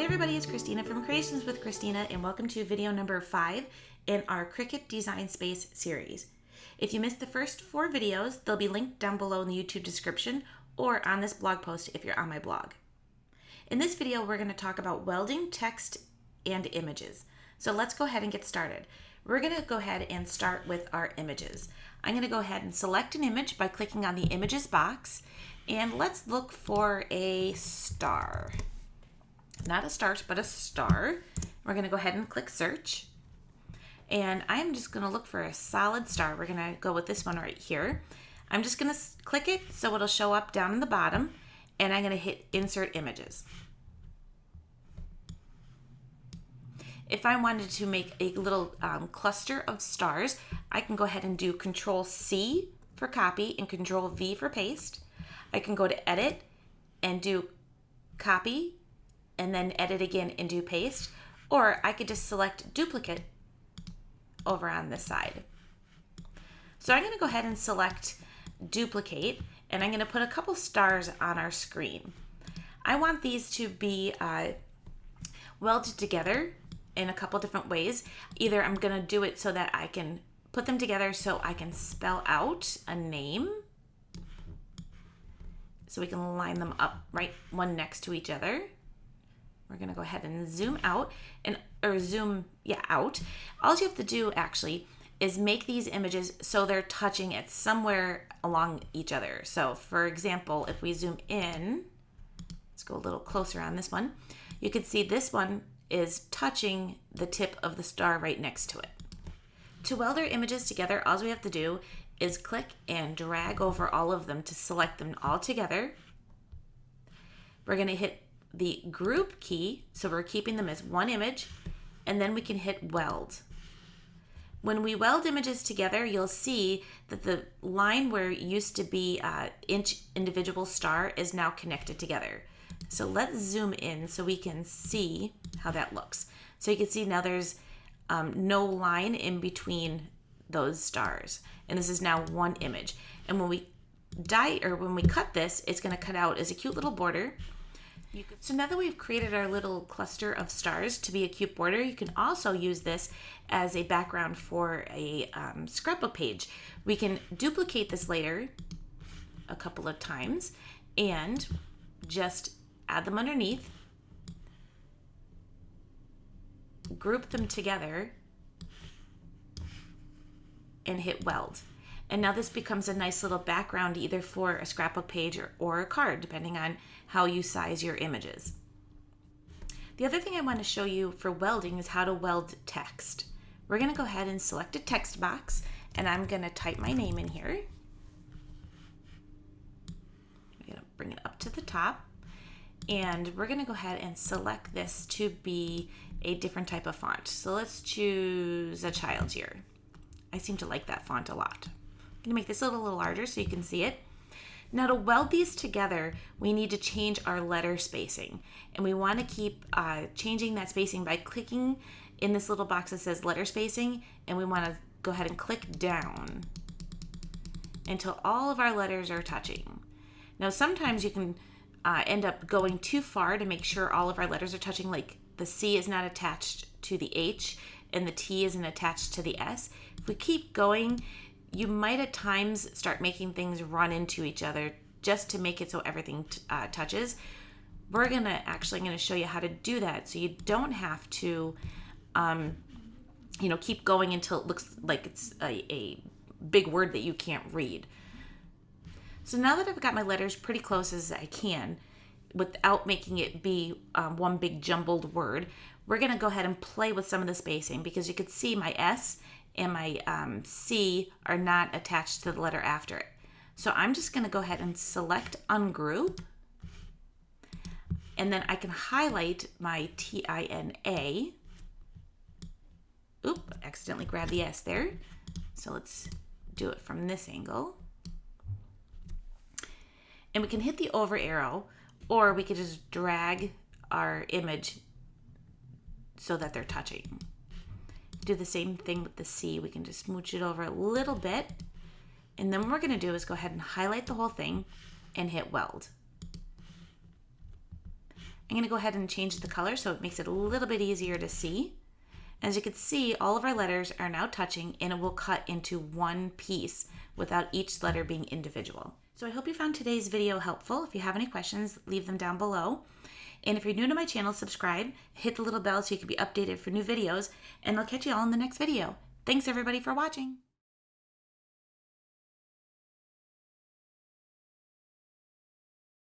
Hey everybody, it's Christina from Creations with Christina, and welcome to video number 5 in our Cricut Design Space series. If you missed the first 4 videos, they'll be linked down below in the YouTube description or on this blog post if you're on my blog. In this video, we're going to talk about welding text and images. So let's go ahead and get started. We're going to go ahead and start with our images. I'm going to go ahead and select an image by clicking on the images box, and let's look for a star. Not a start, but a star. We're going to go ahead and click search. And I'm just going to look for a solid star. We're going to go with this one right here. I'm just going to click it so it'll show up down in the bottom. And I'm going to hit insert images. If I wanted to make a little cluster of stars, I can go ahead and do Control C for copy and Control V for paste. I can go to edit and do copy and then edit again and do paste, or I could just select duplicate over on this side. So I'm going to go ahead and select duplicate, and I'm going to put a couple stars on our screen. I want these to be welded together in a couple different ways. Either I'm going to do it so that I can put them together so I can spell out a name, so we can line them up right one next to each other. We're going to go ahead and zoom out out. All you have to do actually is make these images so they're touching it somewhere along each other. So for example, if we zoom in, let's go a little closer on this one. You can see this one is touching the tip of the star right next to it. To weld our images together, all we have to do is click and drag over all of them to select them all together. We're going to hit the group key, so we're keeping them as one image, and then we can hit weld. When we weld images together, you'll see that the line where it used to be each individual star is now connected together. So let's zoom in so we can see how that looks. So you can see now there's no line in between those stars, and this is now one image. And when we cut this, it's going to cut out as a cute little border. So now that we've created our little cluster of stars to be a cute border, you can also use this as a background for a scrapbook page. We can duplicate this later a couple of times and just add them underneath, group them together, and hit weld. And now this becomes a nice little background either for a scrapbook page or a card, depending on how you size your images. The other thing I want to show you for welding is how to weld text. We're going to go ahead and select a text box, and I'm going to type my name in here. I'm going to bring it up to the top, and we're going to go ahead and select this to be a different type of font. So let's choose a child here. I seem to like that font a lot. I'm going to make this a little larger so you can see it. Now to weld these together, we need to change our letter spacing. And we want to keep changing that spacing by clicking in this little box that says letter spacing, and we want to go ahead and click down until all of our letters are touching. Now sometimes you can end up going too far to make sure all of our letters are touching, like the C is not attached to the H and the T isn't attached to the S. If we keep going, you might at times start making things run into each other just to make it so everything touches. I'm going to show you how to do that so you don't have to, keep going until it looks like it's a big word that you can't read. So now that I've got my letters pretty close as I can, without making it be one big jumbled word, we're going to go ahead and play with some of the spacing, because you could see my S and my C are not attached to the letter after it. So I'm just going to go ahead and select ungroup, and then I can highlight my TINA. Oop, accidentally grabbed the S there. So let's do it from this angle. And we can hit the over arrow, or we could just drag our image so that they're touching. Do the same thing with the C. We can just smooch it over a little bit. And then what we're going to do is go ahead and highlight the whole thing and hit weld. I'm going to go ahead and change the color so it makes it a little bit easier to see. As you can see, all of our letters are now touching and it will cut into one piece without each letter being individual. So I hope you found today's video helpful. If you have any questions, leave them down below. And if you're new to my channel, subscribe, hit the little bell so you can be updated for new videos, and I'll catch you all in the next video. Thanks everybody for watching.